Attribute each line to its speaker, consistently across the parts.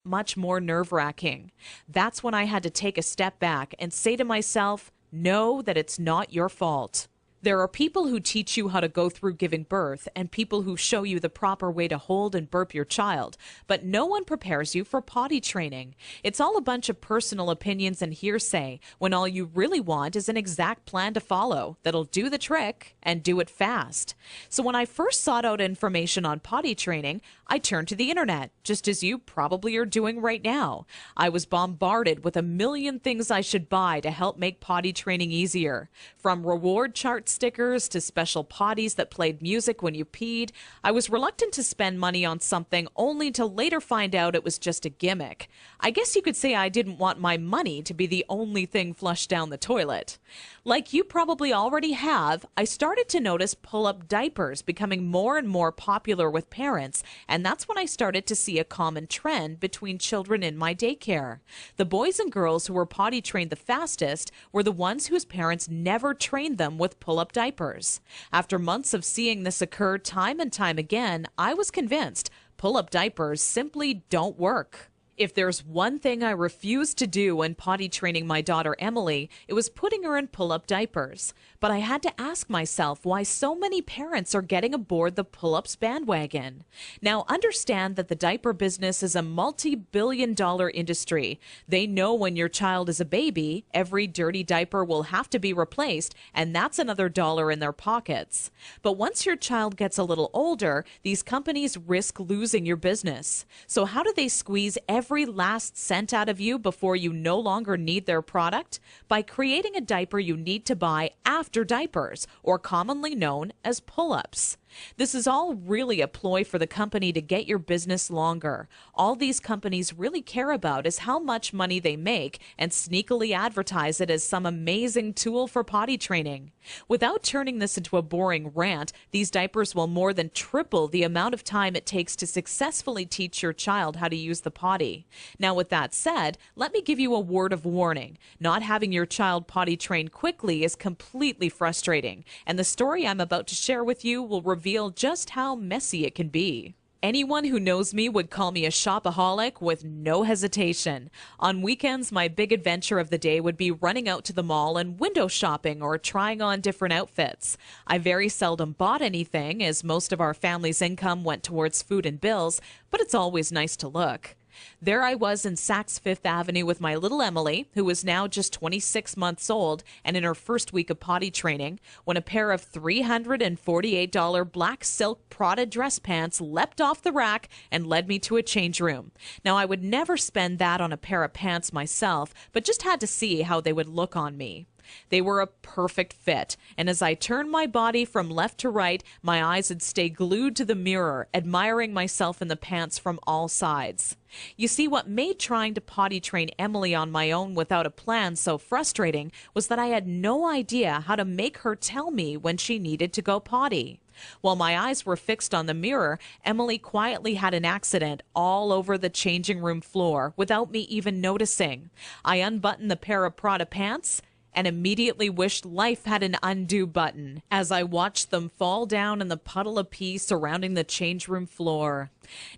Speaker 1: much more nerve-wracking. That's when I had to take a step back and say to myself, know that it's not your fault. There are people who teach you how to go through giving birth and people who show you the proper way to hold and burp your child, but no one prepares you for potty training. It's all a bunch of personal opinions and hearsay when all you really want is an exact plan to follow that'll do the trick and do it fast. So when I first sought out information on potty training, I turned to the internet, just as you probably are doing right now. I was bombarded with a million things I should buy to help make potty training easier. From reward chart stickers to special potties that played music when you peed, I was reluctant to spend money on something only to later find out it was just a gimmick. I guess you could say I didn't want my money to be the only thing flushed down the toilet. Like you probably already have, I started to notice pull-up diapers becoming more and more popular with parents, and that's when I started to see a common trend between children in my daycare. The boys and girls who were potty trained the fastest were the ones whose parents never trained them with pull-up diapers. After months of seeing this occur time and time again, I was convinced pull-up diapers simply don't work. If there's one thing I refused to do when potty training my daughter Emily, it was putting her in pull-up diapers. But I had to ask myself why so many parents are getting aboard the pull-ups bandwagon. Now, understand that the diaper business is a multi-billion-dollar industry. They know when your child is a baby, every dirty diaper will have to be replaced, and that's another dollar in their pockets. But once your child gets a little older, these companies risk losing your business. So how do they squeeze every last cent out of you before you no longer need their product? By creating a diaper you need to buy after diapers, or commonly known as pull-ups. This is all really a ploy for the company to get your business longer. All these companies really care about is how much money they make and sneakily advertise it as some amazing tool for potty training. Without turning this into a boring rant, these diapers will more than triple the amount of time it takes to successfully teach your child how to use the potty. Now, with that said, let me give you a word of warning. Not having your child potty trained quickly is completely frustrating, and the story I'm about to share with you will reveal just how messy it can be. Anyone who knows me would call me a shopaholic with no hesitation. On weekends, my big adventure of the day would be running out to the mall and window shopping or trying on different outfits. I very seldom bought anything, as most of our family's income went towards food and bills, but it's always nice to look. There I was in Saks Fifth Avenue with my little Emily, who was now just 26 months old and in her first week of potty training, when a pair of $348 black silk Prada dress pants leapt off the rack and led me to a change room. Now, I would never spend that on a pair of pants myself, but just had to see how they would look on me. They were a perfect fit, and as I turned my body from left to right, my eyes would stay glued to the mirror, admiring myself in the pants from all sides. You see, what made trying to potty train Emily on my own without a plan so frustrating was that I had no idea how to make her tell me when she needed to go potty. While my eyes were fixed on the mirror, Emily quietly had an accident all over the changing room floor without me even noticing. I unbuttoned the pair of Prada pants and immediately wished life had an undo button as I watched them fall down in the puddle of pee surrounding the change room floor.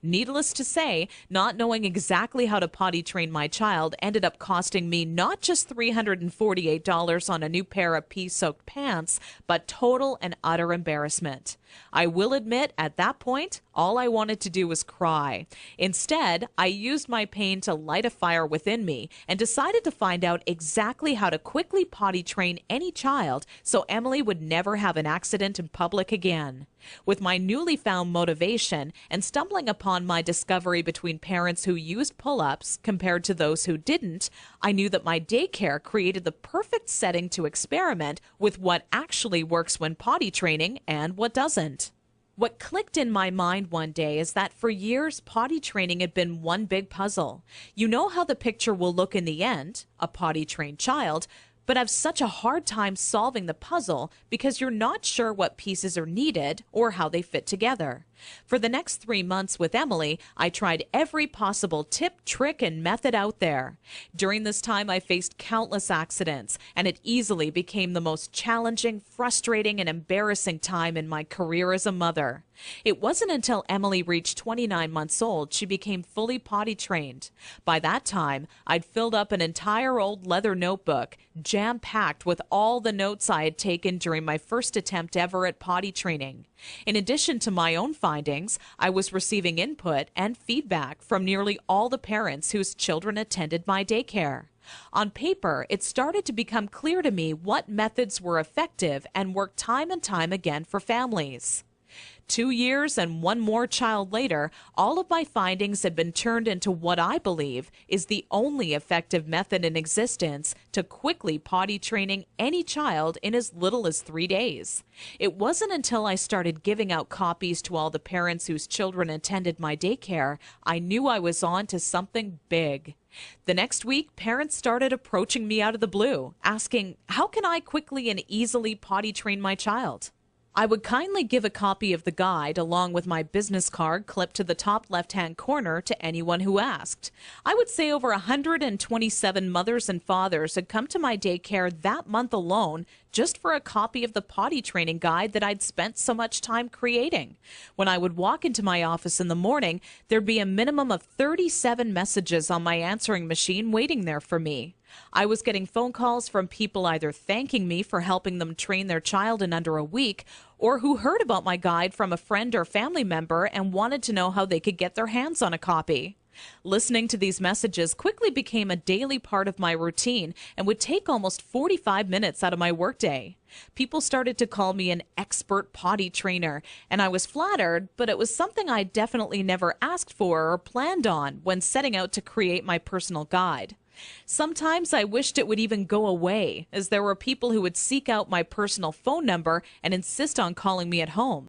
Speaker 1: Needless to say, not knowing exactly how to potty train my child ended up costing me not just $348 on a new pair of pee-soaked pants, but total and utter embarrassment. I will admit, at that point, all I wanted to do was cry. Instead, I used my pain to light a fire within me and decided to find out exactly how to quickly potty train any child so Emily would never have an accident in public again. With my newly found motivation and stumbling upon my discovery between parents who used pull-ups compared to those who didn't, I knew that my daycare created the perfect setting to experiment with what actually works when potty training and what doesn't. What clicked in my mind one day is that for years, potty training had been one big puzzle. You know how the picture will look in the end, a potty-trained child, but have such a hard time solving the puzzle because you're not sure what pieces are needed or how they fit together. For the next 3 months with Emily, I tried every possible tip, trick, and method out there. During this time, I faced countless accidents, and it easily became the most challenging, frustrating, and embarrassing time in my career as a mother. It wasn't until Emily reached 29 months old she became fully potty trained. By that time, I'd filled up an entire old leather notebook, jam-packed with all the notes I had taken during my first attempt ever at potty training. In addition to my own findings, I was receiving input and feedback from nearly all the parents whose children attended my daycare. On paper, it started to become clear to me what methods were effective and worked time and time again for families. 2 years and one more child later, all of my findings had been turned into what I believe is the only effective method in existence to quickly potty training any child in as little as 3 days. It wasn't until I started giving out copies to all the parents whose children attended my daycare I knew I was on to something big. The next week, parents started approaching me out of the blue, asking, how can I quickly and easily potty train my child? I would kindly give a copy of the guide along with my business card clipped to the top left-hand corner to anyone who asked. I would say over 127 mothers and fathers had come to my daycare that month alone just for a copy of the potty training guide that I'd spent so much time creating. When I would walk into my office in the morning, there'd be a minimum of 37 messages on my answering machine waiting there for me. I was getting phone calls from people either thanking me for helping them train their child in under a week, or who heard about my guide from a friend or family member and wanted to know how they could get their hands on a copy. Listening to these messages quickly became a daily part of my routine and would take almost 45 minutes out of my workday. People started to call me an expert potty trainer, and I was flattered, but it was something I definitely never asked for or planned on when setting out to create my personal guide. Sometimes I wished it would even go away, as there were people who would seek out my personal phone number and insist on calling me at home.